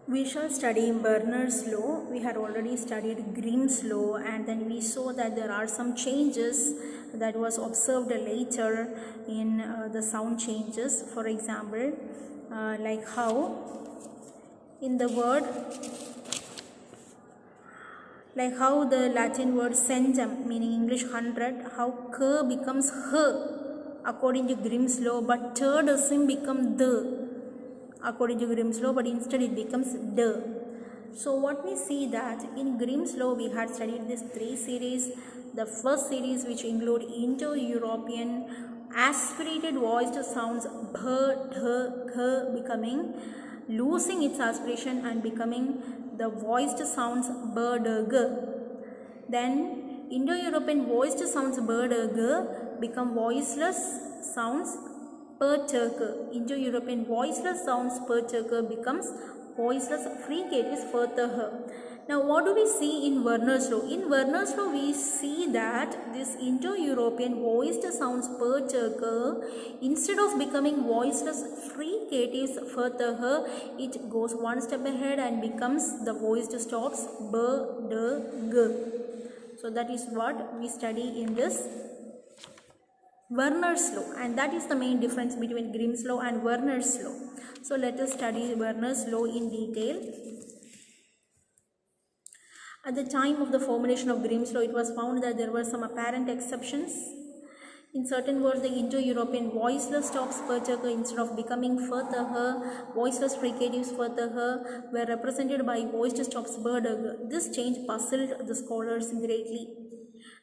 We shall study Berner's law. We had already studied Grimm's law, and then we saw that there are some changes that was observed later in the sound changes. For example, like how in the word, like how the Latin word centum, meaning English 100, how k becomes h according to Grimm's law, but t doesn't become the according to Grimm's law, but instead it becomes the. So what we see that in Grimm's law we had studied these three series. The first series, which include Indo-European aspirated voiced sounds bh, dh, kh, becoming losing its aspiration and becoming the voiced sounds b, d, g. Then Indo-European voiced sounds b, d, g become voiceless sounds per Turk. Indo-European voiceless sounds per Turk becomes voiceless fricatives for the h. Now what do we see in Werner's law? In Werner's law we see that this Indo-European voiced sounds per Turk, instead of becoming voiceless fricatives for the h, it goes one step ahead and becomes the voiced stops b, d, g. So that is what we study in this Werner's law, and that is the main difference between Grimm's law and Werner's law. So let us study Werner's law in detail. At the time of the formulation of Grimm's law, it was found that there were some apparent exceptions. In certain words, the Indo-European voiceless stops per Turk, instead of becoming further her, voiceless fricatives further her, were represented by voiced stops per Turk. This change puzzled the scholars greatly.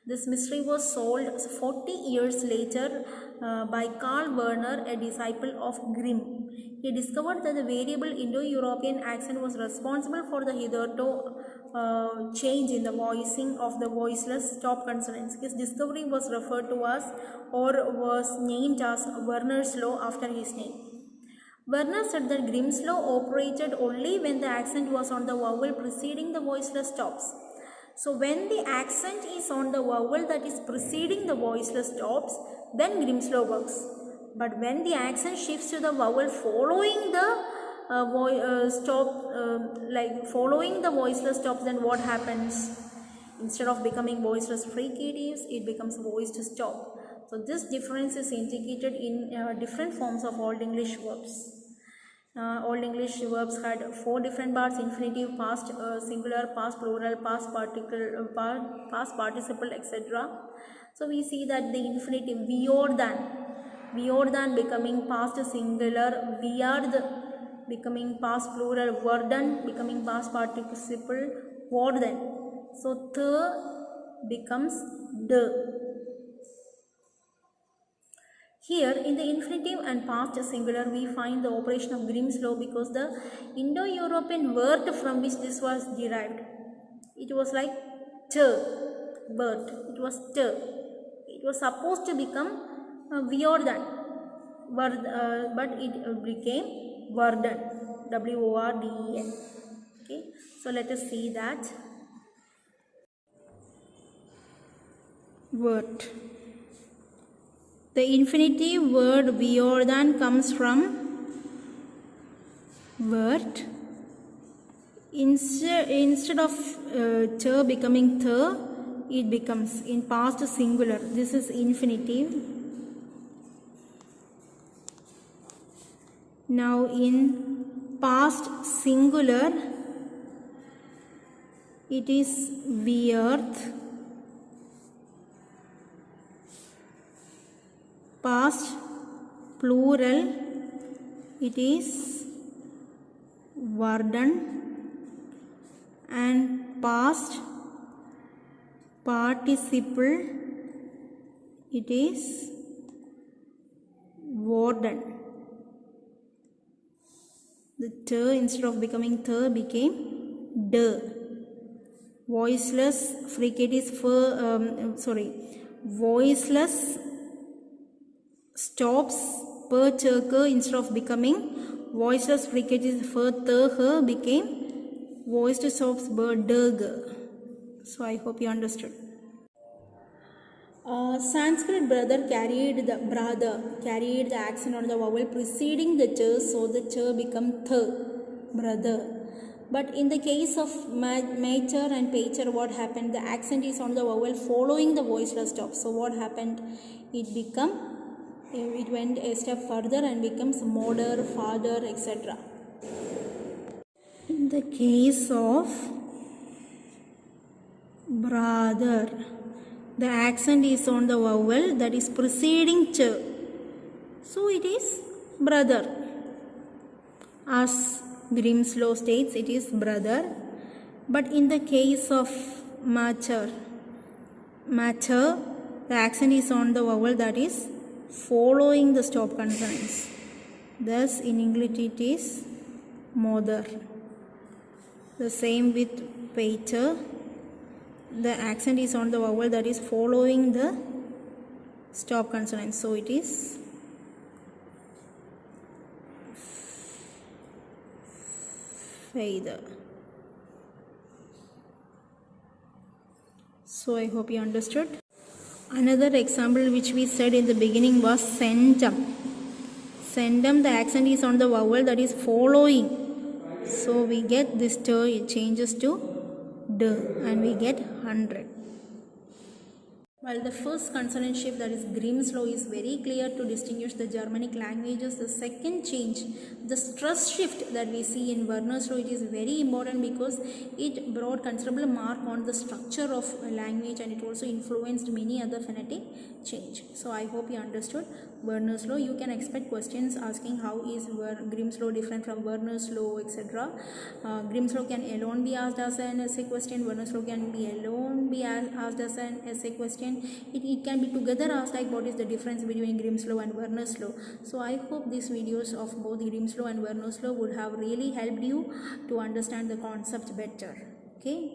This mystery was solved 40 years later by Karl Werner, a disciple of Grimm. He discovered that the variable Indo-European accent was responsible for the hitherto change in the voicing of the voiceless stop consonants. His discovery was referred to as, or was named as, Werner's law after his name. Werner said that Grimm's law operated only when the accent was on the vowel preceding the voiceless stops. So when the accent is on the vowel that is preceding the voiceless stops, then Grimm's law works. But when the accent shifts to the vowel following the following the voiceless stops, then what happens? Instead of becoming voiceless fricatives, it becomes voiced stop. So this difference is indicated in different forms of Old English verbs. Old English verbs had four different parts: infinitive, past singular, past plural, past participle, etc. So we see that the infinitive vior than becoming past singular, viard becoming past plural, verden becoming past participle, vorden. So the becomes de. Here in the infinitive and past singular we find the operation of Grimm's law, because the Indo-European word from which this was derived, it was like t, bird, it was t. It was supposed to become viordan, but it became verden, W-O-R-D-E-N. Okay, so let us see that word. The infinitive word viordan comes from word. Instead of t becoming th, it becomes in past singular. This is infinitive. Now in past singular, it is viert. Past plural, it is vardan, and past participle, it is warden. The t instead of becoming th became d. Voiceless fricatives voiceless stops per Turk, instead of becoming voiceless fricatives for the became voiced stops per derg. So I hope you understood. Sanskrit carried the accent on the vowel preceding the ch, so the ch become th, brother. But in the case of Mater and Pater, what happened? The accent is on the vowel following the voiceless stop. So what happened? It went a step further and becomes mother, father, etc. In the case of brother, the accent is on the vowel that is preceding ch. So it is brother. As Grimslow states, it is brother. But in the case of mature, the accent is on the vowel that is following the stop consonants. Thus, in English, it is mother. The same with Pater. The accent is on the vowel that is following the stop consonant. So, it is father. So I hope you understood. Another example which we said in the beginning was centum. Centum, the accent is on the vowel that is following. So we get this t, it changes to d, and we get 100. While the first consonant shift, that is Grimslow, is very clear to distinguish the Germanic languages, the second change, the stress shift that we see in Werner's law, it is very important because it brought considerable mark on the structure of a language, and it also influenced many other phonetic change. So I hope you understood Werner's law. You can expect questions asking how is Grimm's law different from Werner's law, etc. Grimm's law can alone be asked as an essay question. Werner's law can be alone be asked as an essay question. It can be together asked like what is the difference between Grimm's law and Werner's law. So I hope these videos of both Grimm's law and Werner's law would have really helped you to understand the concept better. Okay,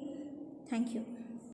thank you.